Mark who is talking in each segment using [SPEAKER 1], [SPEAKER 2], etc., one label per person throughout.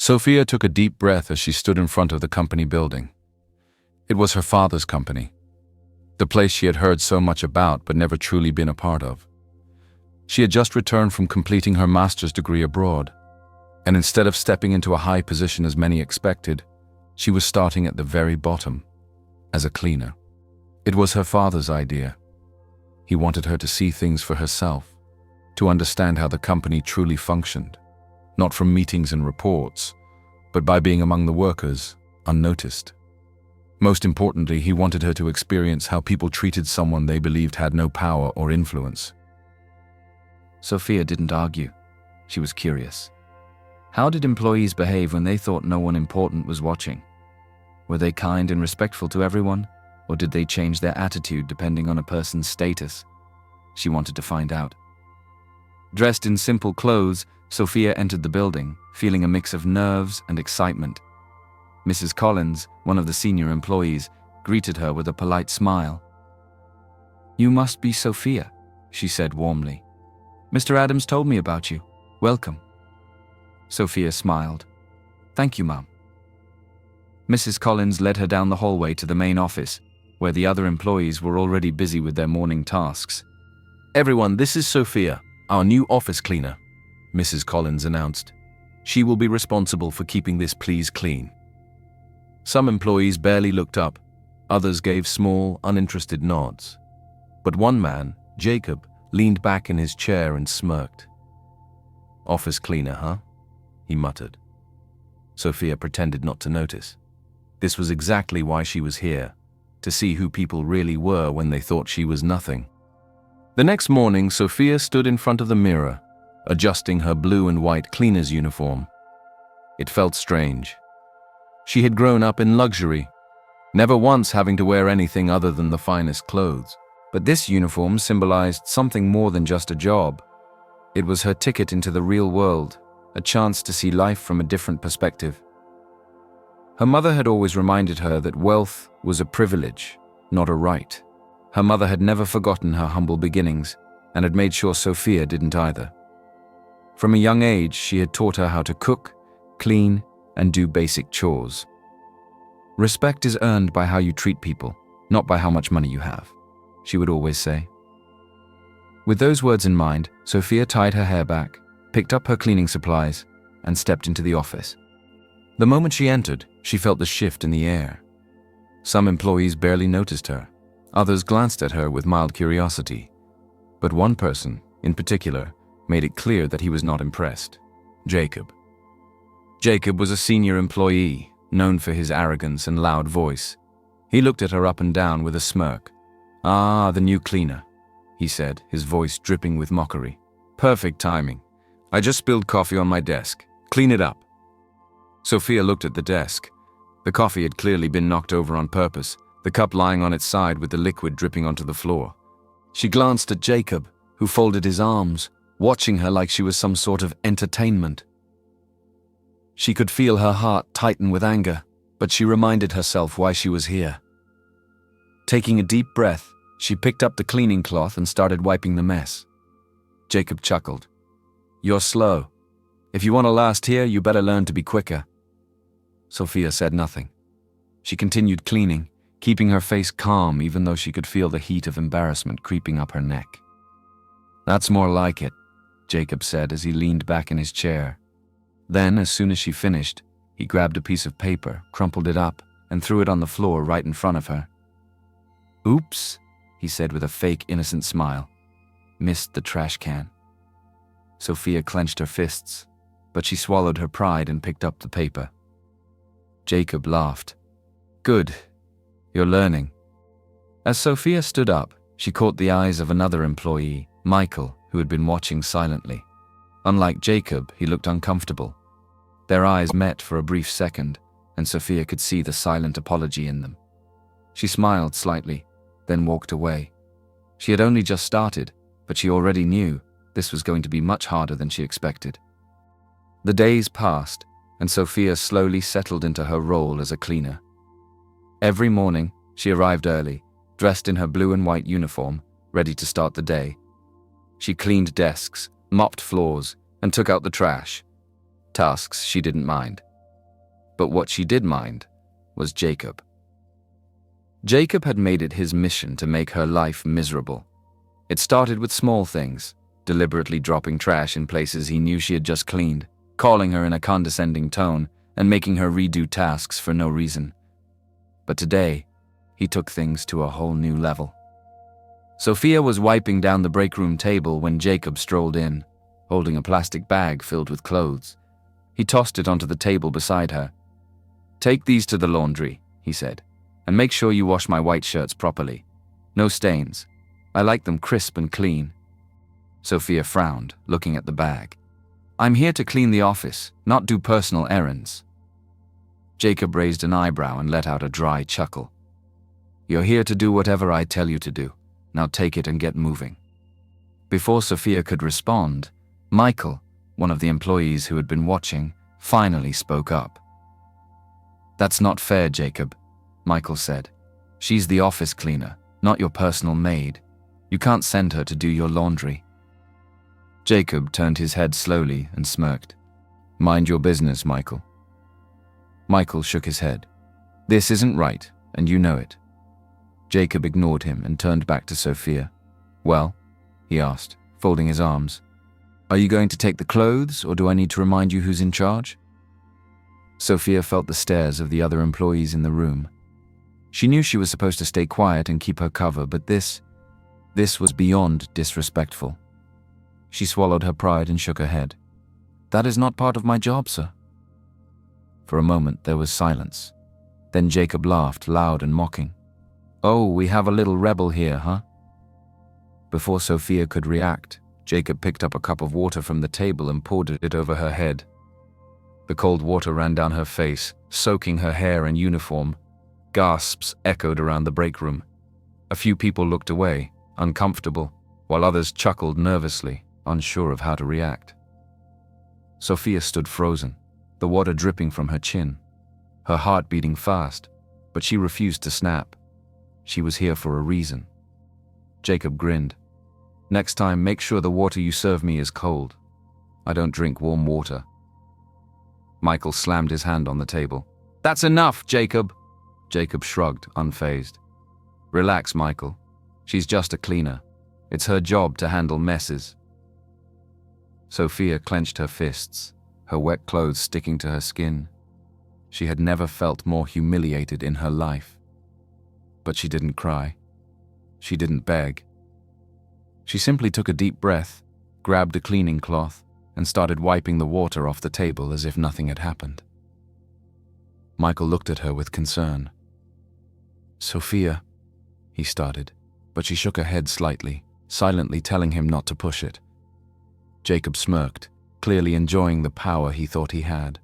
[SPEAKER 1] Sophia took a deep breath as she stood in front of the company building. It was her father's company, the place she had heard so much about but never truly been a part of. She had just returned from completing her master's degree abroad, and instead of stepping into a high position as many expected, she was starting at the very bottom, as a cleaner. It was her father's idea. He wanted her to see things for herself, to understand how the company truly functioned, not from meetings and reports, but by being among the workers, unnoticed. Most importantly, he wanted her to experience how people treated someone they believed had no power or influence.
[SPEAKER 2] Sophia didn't argue. She was curious. How did employees behave when they thought no one important was watching? Were they kind and respectful to everyone, or did they change their attitude depending on a person's status? She wanted to find out. Dressed in simple clothes, Sophia entered the building, feeling a mix of nerves and excitement. Mrs. Collins, one of the senior employees, greeted her with a polite smile. "You must be Sophia," she said warmly. "Mr. Adams told me about you. Welcome." Sophia smiled. "Thank you, Mum." Mrs. Collins led her down the hallway to the main office, where the other employees were already busy with their morning tasks.
[SPEAKER 1] "Everyone, this is Sophia, our new office cleaner," Mrs. Collins announced. "She will be responsible for keeping this place clean." Some employees barely looked up, others gave small, uninterested nods. But one man, Jacob, leaned back in his chair and smirked. "Office cleaner, huh?" he muttered. Sophia pretended not to notice. This was exactly why she was here, to see who people really were when they thought she was nothing. The next morning, Sophia stood in front of the mirror, adjusting her blue and white cleaner's uniform. It felt strange. She had grown up in luxury, never once having to wear anything other than the finest clothes. But this uniform symbolized something more than just a job. It was her ticket into the real world, a chance to see life from a different perspective. Her mother had always reminded her that wealth was a privilege, not a right. Her mother had never forgotten her humble beginnings, and had made sure Sophia didn't either. From a young age, she had taught her how to cook, clean, and do basic chores. "Respect is earned by how you treat people, not by how much money you have," she would always say. With those words in mind, Sophia tied her hair back, picked up her cleaning supplies, and stepped into the office. The moment she entered, she felt the shift in the air. Some employees barely noticed her. Others glanced at her with mild curiosity. But one person, in particular, made it clear that he was not impressed. Jacob. Jacob was a senior employee, known for his arrogance and loud voice. He looked at her up and down with a smirk. "Ah, the new cleaner," he said, his voice dripping with mockery. "Perfect timing. I just spilled coffee on my desk. Clean it up." Sophia looked at the desk. The coffee had clearly been knocked over on purpose, the cup lying on its side with the liquid dripping onto the floor. She glanced at Jacob, who folded his arms, watching her like she was some sort of entertainment. She could feel her heart tighten with anger, but she reminded herself why she was here. Taking a deep breath, she picked up the cleaning cloth and started wiping the mess. Jacob chuckled. "You're slow. If you want to last here, you better learn to be quicker." Sophia said nothing. She continued cleaning, keeping her face calm even though she could feel the heat of embarrassment creeping up her neck. "That's more like it," Jacob said as he leaned back in his chair. Then, as soon as she finished, he grabbed a piece of paper, crumpled it up, and threw it on the floor right in front of her. "Oops," he said with a fake innocent smile. "Missed the trash can." Sophia clenched her fists, but she swallowed her pride and picked up the paper. Jacob laughed. "Good. You're learning." As Sophia stood up, she caught the eyes of another employee, Michael, who had been watching silently. Unlike Jacob, he looked uncomfortable. Their eyes met for a brief second, and Sophia could see the silent apology in them. She smiled slightly, then walked away. She had only just started, but she already knew this was going to be much harder than she expected. The days passed, and Sophia slowly settled into her role as a cleaner. Every morning, she arrived early, dressed in her blue and white uniform, ready to start the day. She cleaned desks, mopped floors, and took out the trash. Tasks she didn't mind.
[SPEAKER 2] But what she did mind was Jacob. Jacob had made it his mission to make her life miserable. It started with small things, deliberately dropping trash in places he knew she had just cleaned, calling her in a condescending tone, and making her redo tasks for no reason. But today, he took things to a whole new level. Sophia was wiping down the break room table when Jacob strolled in, holding a plastic bag filled with clothes. He tossed it onto the table beside her. "Take these to the laundry," he said, "and make sure you wash my white shirts properly. No stains. I like them crisp and clean." Sophia frowned, looking at the bag. "I'm here to clean the office, not do personal errands." Jacob raised an eyebrow and let out a dry chuckle. "You're here to do whatever I tell you to do. Now take it and get moving." Before Sophia could respond, Michael, one of the employees who had been watching, finally spoke up. "That's not fair, Jacob," Michael said. "She's the office cleaner, not your personal maid. You can't send her to do your laundry." Jacob turned his head slowly and smirked. "Mind your business, Michael." Michael shook his head. "This isn't right, and you know it." Jacob ignored him and turned back to Sophia. "Well?" he asked, folding his arms. "Are you going to take the clothes, or do I need to remind you who's in charge?" Sophia felt the stares of the other employees in the room. She knew she was supposed to stay quiet and keep her cover, but this was beyond disrespectful. She swallowed her pride and shook her head. "That is not part of my job, sir." For a moment there was silence. Then Jacob laughed, loud and mocking. "Oh, we have a little rebel here, huh?" Before Sophia could react, Jacob picked up a cup of water from the table and poured it over her head. The cold water ran down her face, soaking her hair and uniform. Gasps echoed around the break room. A few people looked away, uncomfortable, while others chuckled nervously, unsure of how to react. Sophia stood frozen, the water dripping from her chin, her heart beating fast, but she refused to snap. She was here for a reason. Jacob grinned. "Next time, make sure the water you serve me is cold. I don't drink warm water." Michael slammed his hand on the table. "That's enough, Jacob!" Jacob shrugged, unfazed. "Relax, Michael. She's just a cleaner. It's her job to handle messes." Sophia clenched her fists, her wet clothes sticking to her skin. She had never felt more humiliated in her life. But she didn't cry. She didn't beg. She simply took a deep breath, grabbed a cleaning cloth, and started wiping the water off the table as if nothing had happened. Michael looked at her with concern. "Sophia," he started, but she shook her head slightly, silently telling him not to push it. Jacob smirked, clearly enjoying the power he thought he had.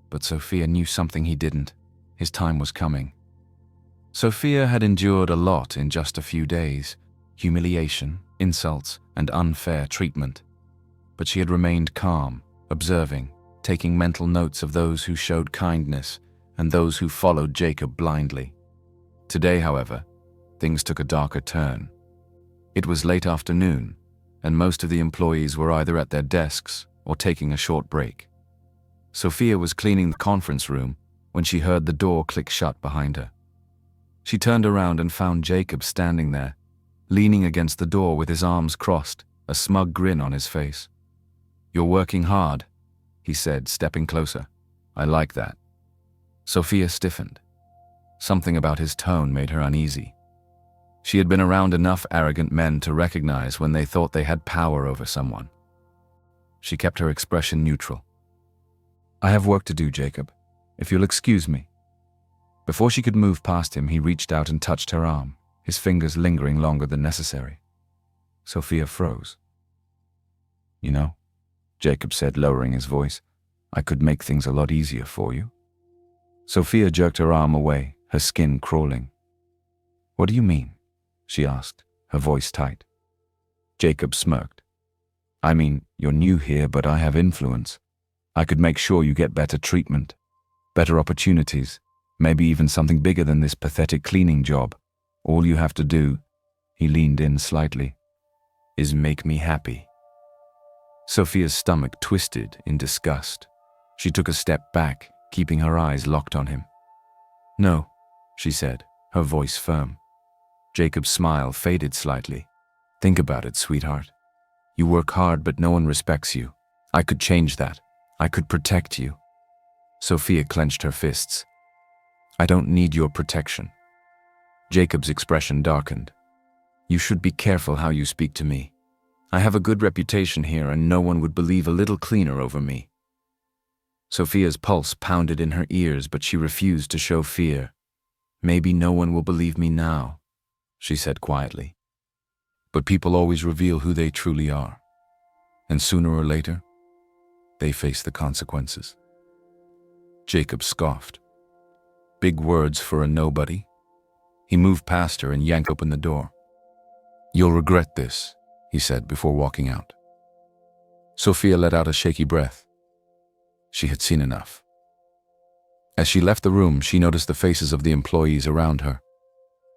[SPEAKER 2] But Sophia knew something he didn't. His time was coming. Sophia had endured a lot in just a few days: humiliation, insults, and unfair treatment. But she had remained calm, observing, taking mental notes of those who showed kindness and those who followed Jacob blindly. Today, however, things took a darker turn. It was late afternoon, and most of the employees were either at their desks or taking a short break. Sophia was cleaning the conference room when she heard the door click shut behind her. She turned around and found Jacob standing there, leaning against the door with his arms crossed, a smug grin on his face. "You're working hard," he said, stepping closer. "I like that." Sophia stiffened. Something about his tone made her uneasy. She had been around enough arrogant men to recognize when they thought they had power over someone. She kept her expression neutral. "I have work to do, Jacob, if you'll excuse me." Before she could move past him, he reached out and touched her arm, his fingers lingering longer than necessary. Sophia froze. "You know," Jacob said, lowering his voice, "I could make things a lot easier for you." Sophia jerked her arm away, her skin crawling. "What do you mean?" she asked, her voice tight. Jacob smirked. "I mean, you're new here, but I have influence. I could make sure you get better treatment, better opportunities, maybe even something bigger than this pathetic cleaning job. All you have to do," he leaned in slightly, "is make me happy." Sophia's stomach twisted in disgust. She took a step back, keeping her eyes locked on him. "No," she said, her voice firm. Jacob's smile faded slightly. "Think about it, sweetheart. You work hard, but no one respects you. I could change that. I could protect you." Sophia clenched her fists. "I don't need your protection." Jacob's expression darkened. "You should be careful how you speak to me. I have a good reputation here, and no one would believe a little cleaner over me." Sophia's pulse pounded in her ears, but she refused to show fear. "Maybe no one will believe me now," she said quietly.
[SPEAKER 1] "But people always reveal who they truly are. And sooner or later, they face the consequences." Jacob scoffed. Big words for a nobody. He moved past her and yanked open the door. "You'll regret this," he said before walking out. Sophia let out a shaky breath. She had seen enough. As she left the room, she noticed the faces of the employees around her.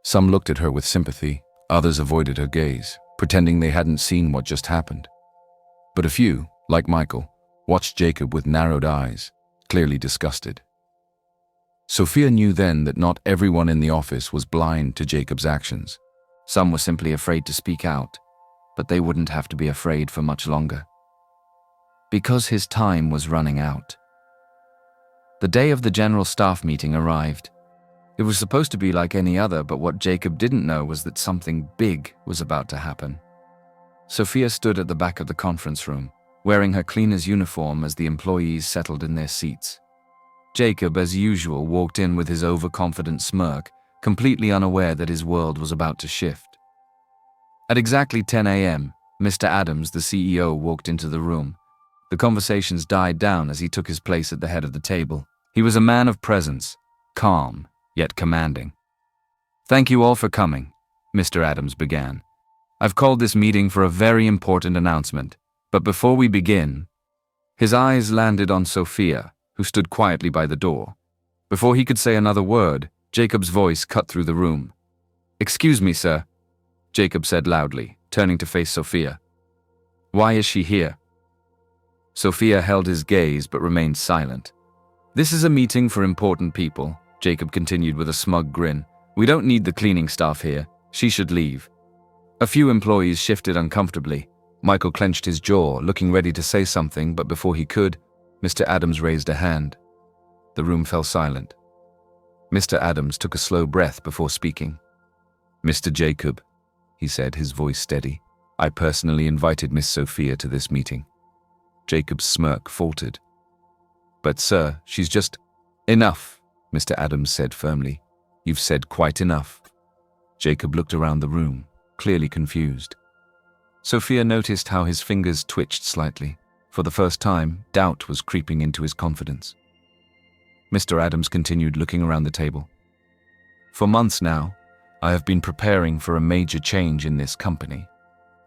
[SPEAKER 1] Some looked at her with sympathy, others avoided her gaze, pretending they hadn't seen what just happened. But a few, like Michael, watched Jacob with narrowed eyes, clearly disgusted. Sophia knew then that not everyone in the office was blind to Jacob's actions.
[SPEAKER 2] Some were simply afraid to speak out, but they wouldn't have to be afraid for much longer. Because his time was running out. The day of the general staff meeting arrived. It was supposed to be like any other, but what Jacob didn't know was that something big was about to happen. Sophia stood at the back of the conference room, wearing her cleaner's uniform as the employees settled in their seats. Jacob, as usual, walked in with his overconfident smirk, completely unaware that his world was about to shift. At exactly 10 a.m., Mr. Adams, the CEO, walked into the room. The conversations died down as he took his place at the head of the table. He was a man of presence, calm, yet commanding. "Thank you all for coming," Mr. Adams began. "I've called this meeting for a very important announcement, but before we begin..." His eyes landed on Sophia, who stood quietly by the door. Before he could say another word, Jacob's voice cut through the room. "Excuse me, sir," Jacob said loudly, turning to face Sophia. "Why is she here?" Sophia held his gaze but remained silent. "This is a meeting for important people," Jacob continued with a smug grin. "We don't need the cleaning staff here. She should leave." A few employees shifted uncomfortably. Michael clenched his jaw, looking ready to say something, but before he could, Mr. Adams raised a hand. The room fell silent. Mr. Adams took a slow breath before speaking. "Mr. Jacob," he said, his voice steady, "I personally invited Miss Sophia to this meeting." Jacob's smirk faltered. "But sir, she's just..." "Enough," Mr. Adams said firmly. "You've said quite enough." Jacob looked around the room, clearly confused. Sophia noticed how his fingers twitched slightly. For the first time, doubt was creeping into his confidence. Mr. Adams continued, looking around the table. "For months now, I have been preparing for a major change in this company.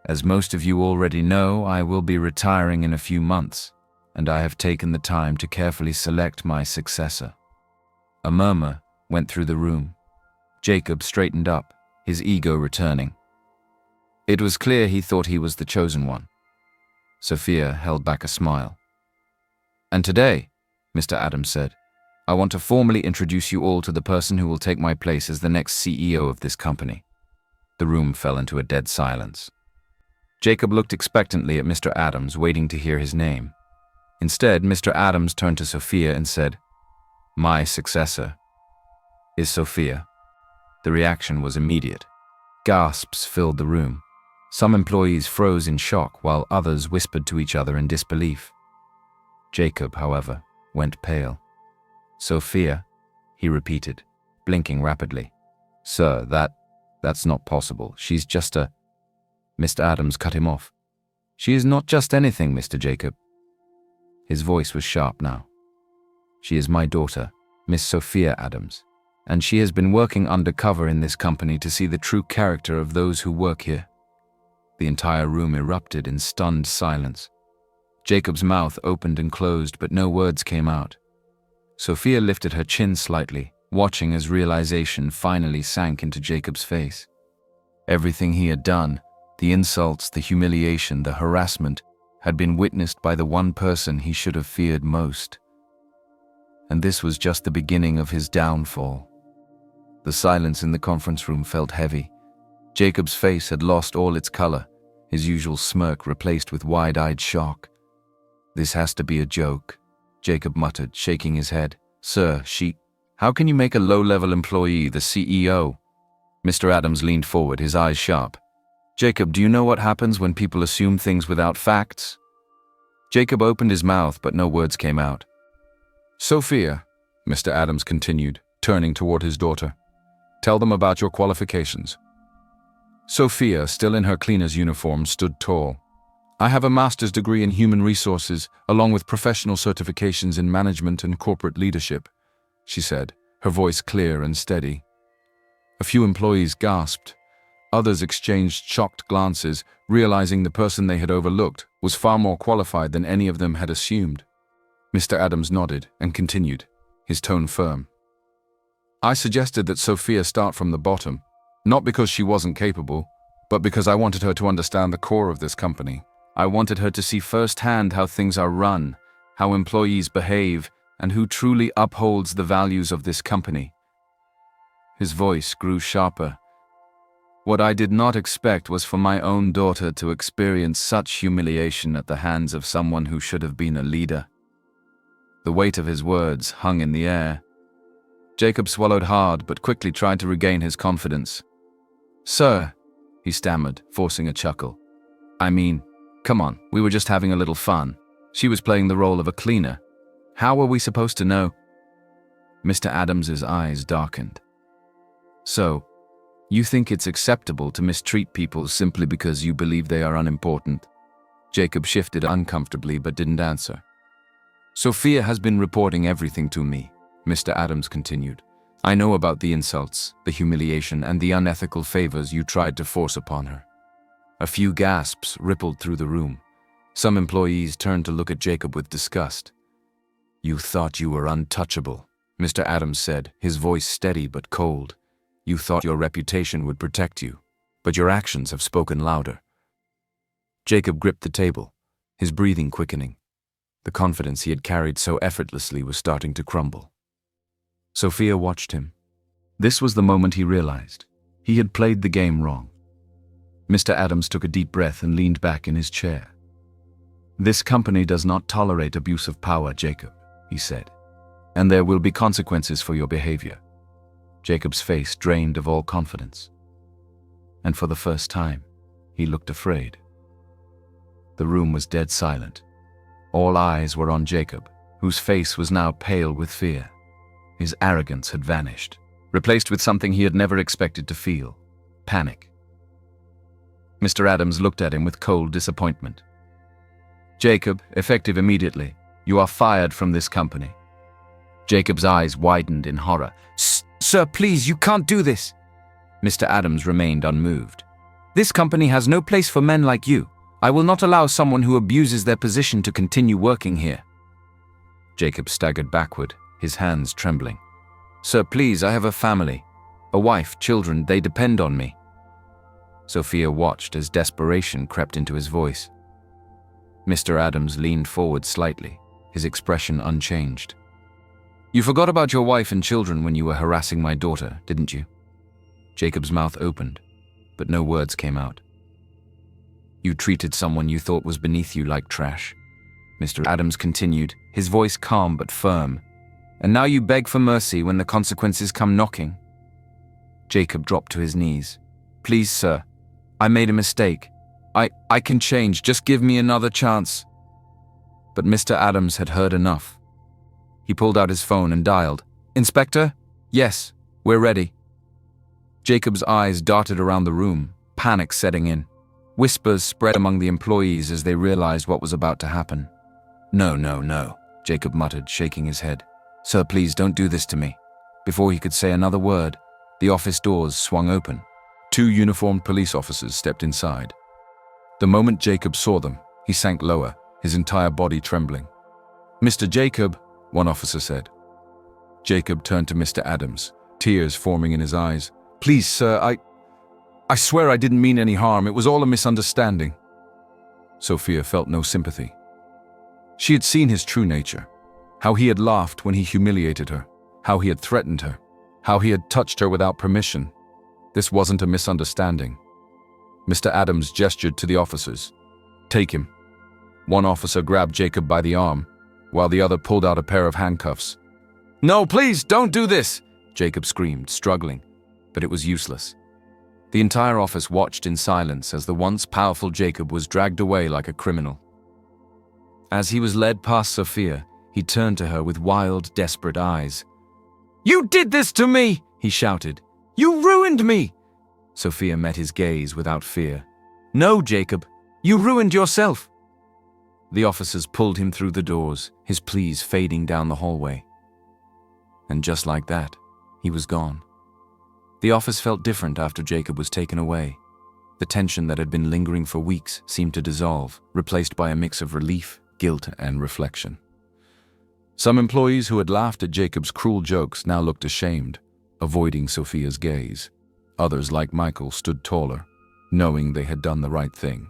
[SPEAKER 2] As most of you already know, I will be retiring in a few months, and I have taken the time to carefully select my successor." A murmur went through the room. Jacob straightened up, his ego returning. It was clear he thought he was the chosen one. Sophia held back a smile. "And today," Mr. Adams said, "I want to formally introduce you all to the person who will take my place as the next CEO of this company." The room fell into a dead silence. Jacob looked expectantly at Mr. Adams, waiting to hear his name. Instead, Mr. Adams turned to Sophia and said, "My successor is Sophia." The reaction was immediate. Gasps filled the room. Some employees froze in shock, while others whispered to each other in disbelief. Jacob, however, went pale. "Sophia," he repeated, blinking rapidly. "Sir, that's not possible. She's just a..." Mr. Adams cut him off. "She is not just anything, Mr. Jacob." His voice was sharp now. "She is my daughter, Miss Sophia Adams, and she has been working undercover in this company to see the true character of those who work here." The entire room erupted in stunned silence. Jacob's mouth opened and closed, but no words came out. Sophia lifted her chin slightly, watching as realization finally sank into Jacob's face. Everything he had done, the insults, the humiliation, the harassment, had been witnessed by the one person he should have feared most. and this was just the beginning of his downfall. The silence in the conference room felt heavy. Jacob's face had lost all its color, his usual smirk replaced with wide-eyed shock. "This has to be a joke," Jacob muttered, shaking his head. "Sir, how can you make a low-level employee the CEO?" Mr. Adams leaned forward, his eyes sharp. "Jacob, do you know what happens when people assume things without facts?" Jacob opened his mouth, but no words came out.
[SPEAKER 1] "Sophia," Mr. Adams continued, turning toward his daughter, "tell them about your qualifications." Sophia, still in her cleaner's uniform, stood tall. "I have a master's degree in human resources, along with professional certifications in management and corporate leadership," she said, her voice clear and steady. A few employees gasped. Others exchanged shocked glances, realizing the person they had overlooked was far more qualified than any of them had assumed. Mr. Adams nodded and continued, his tone firm. "I suggested that Sophia start from the bottom, not because she wasn't capable, but because I wanted her to understand the core of this company. I wanted her to see firsthand how things are run, how employees behave, and who truly upholds the values of this company." His voice grew sharper. "What I did not expect was for my own daughter to experience such humiliation at the hands of someone who should have been a leader." The weight of his words hung in the air. Jacob swallowed hard, but quickly tried to regain his confidence. "Sir," he stammered, forcing a chuckle. "I mean, come on, we were just having a little fun. She was playing the role of a cleaner. How were we supposed to know?" Mr. Adams's eyes darkened. "So, you think it's acceptable to mistreat people simply because you believe they are unimportant?" Jacob shifted uncomfortably but didn't answer. "Sophia has been reporting everything to me," Mr. Adams continued. "I know about the insults, the humiliation, and the unethical favors you tried to force upon her." A few gasps rippled through the room. Some employees turned to look at Jacob with disgust. "You thought you were untouchable," Mr. Adams said, his voice steady but cold. "You thought your reputation would protect you, but your actions have spoken louder." Jacob gripped the table, his breathing quickening. The confidence he had carried so effortlessly was starting to crumble. Sophia watched him. This was the moment he realized he had played the game wrong. Mr. Adams took a deep breath and leaned back in his chair. "This company does not tolerate abuse of power, Jacob," he said, "and there will be consequences for your behavior." Jacob's face drained of all confidence. And for the first time, he looked afraid. The room was dead silent. All eyes were on Jacob, whose face was now pale with fear. His arrogance had vanished, replaced with something he had never expected to feel: panic. Mr. Adams looked at him with cold disappointment. "Jacob, effective immediately, you are fired from this company." Jacob's eyes widened in horror. "Sir, please, you can't do this." Mr. Adams remained unmoved. "This company has no place for men like you. I will not allow someone who abuses their position to continue working here." Jacob staggered backward, his hands trembling. "Sir, please, I have a family. A wife, children, they depend on me." Sophia watched as desperation crept into his voice. Mr. Adams leaned forward slightly, his expression unchanged. "You forgot about your wife and children when you were harassing my daughter, didn't you?" Jacob's mouth opened, but no words came out. "You treated someone you thought was beneath you like trash," Mr. Adams continued, his voice calm but firm. "And now you beg for mercy when the consequences come knocking." Jacob dropped to his knees. "Please, sir, I made a mistake. I can change, just give me another chance." But Mr. Adams had heard enough. He pulled out his phone and dialed. "Inspector? Yes, we're ready." Jacob's eyes darted around the room, panic setting in. Whispers spread among the employees as they realized what was about to happen. No, Jacob muttered, shaking his head. "Sir, please don't do this to me." Before he could say another word, the office doors swung open. 2 uniformed police officers stepped inside. The moment Jacob saw them, he sank lower, his entire body trembling. "Mr. Jacob," one officer said. Jacob turned to Mr. Adams, tears forming in his eyes. "Please, sir, I swear I didn't mean any harm. It was all a misunderstanding." Sophia felt no sympathy. She had seen his true nature, How he had laughed when he humiliated her, how he had threatened her, how he had touched her without permission. This wasn't a misunderstanding. Mr. Adams gestured to the officers. "Take him." One officer grabbed Jacob by the arm, while the other pulled out a pair of handcuffs. "No, please, don't do this!" Jacob screamed, struggling, but it was useless. The entire office watched in silence as the once powerful Jacob was dragged away like a criminal. As he was led past Sophia, he turned to her with wild, desperate eyes. "You did this to me!" he shouted. "You ruined me!" Sophia met his gaze without fear. "No, Jacob, you ruined yourself." The officers pulled him through the doors, his pleas fading down the hallway. And just like that, he was gone. The office felt different after Jacob was taken away. The tension that had been lingering for weeks seemed to dissolve, replaced by a mix of relief, guilt, and reflection. Some employees who had laughed at Jacob's cruel jokes now looked ashamed, avoiding Sophia's gaze. Others, like Michael, stood taller, knowing they had done the right thing.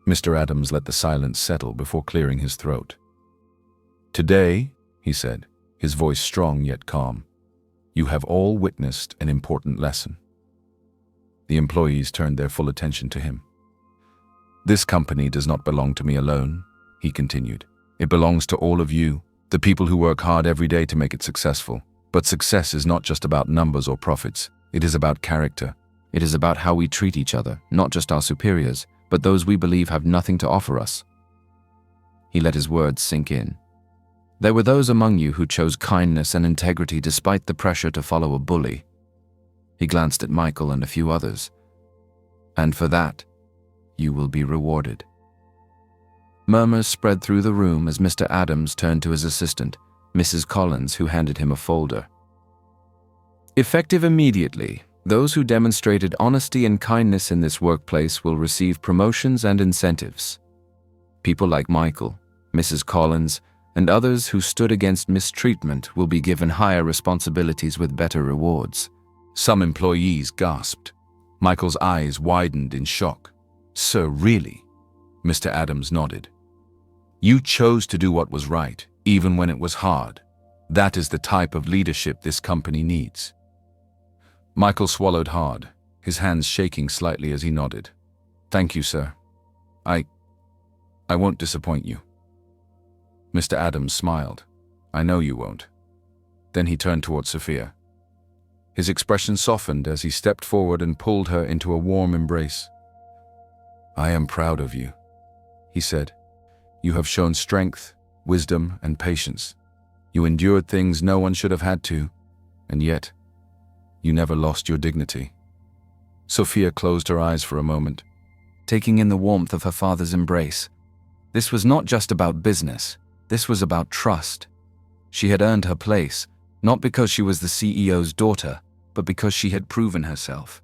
[SPEAKER 1] Mr. Adams let the silence settle before clearing his throat. "Today," he said, his voice strong yet calm, "you have all witnessed an important lesson." The employees turned their full attention to him. "This company does not belong to me alone," he continued. "It belongs to all of you, the people who work hard every day to make it successful. But success is not just about numbers or profits. It is about character. It is about how we treat each other, not just our superiors, but those we believe have nothing to offer us." He let his words sink in. "There were those among you who chose kindness and integrity despite the pressure to follow a bully." He glanced at Michael and a few others. "And for that, you will be rewarded." Murmurs spread through the room as Mr. Adams turned to his assistant, Mrs. Collins, who handed him a folder. "Effective immediately, those who demonstrated honesty and kindness in this workplace will receive promotions and incentives. People like Michael, Mrs. Collins, and others who stood against mistreatment will be given higher responsibilities with better rewards." Some employees gasped. Michael's eyes widened in shock. "Sir, really?" Mr. Adams nodded. "You chose to do what was right, even when it was hard. That is the type of leadership this company needs." Michael swallowed hard, his hands shaking slightly as he nodded. "Thank you, sir. I won't disappoint you." Mr. Adams smiled. "I know you won't." Then he turned toward Sophia. His expression softened as he stepped forward and pulled her into a warm embrace. "I am proud of you," he said. "You have shown strength, wisdom, and patience. You endured things no one should have had to, and yet, you never lost your dignity." Sophia closed her eyes for a moment, taking in the warmth of her father's embrace. This was not just about business. This was about trust. She had earned her place, not because she was the CEO's daughter, but because she had proven herself.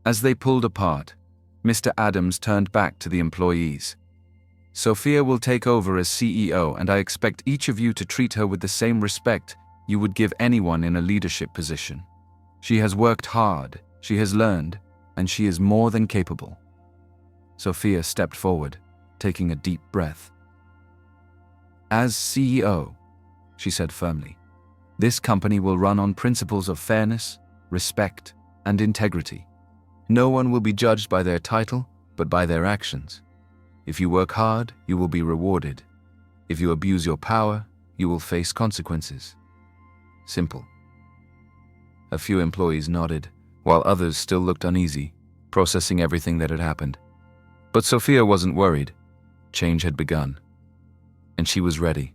[SPEAKER 1] As they pulled apart, Mr. Adams turned back to the employees. "Sophia will take over as CEO, and I expect each of you to treat her with the same respect you would give anyone in a leadership position. She has worked hard, she has learned, and she is more than capable." Sophia stepped forward, taking a deep breath. "As CEO," she said firmly, "this company will run on principles of fairness, respect, and integrity. No one will be judged by their title, but by their actions. If you work hard, you will be rewarded. If you abuse your power, you will face consequences. Simple." A few employees nodded, while others still looked uneasy, processing everything that had happened. But Sophia wasn't worried. Change had begun, and she was ready.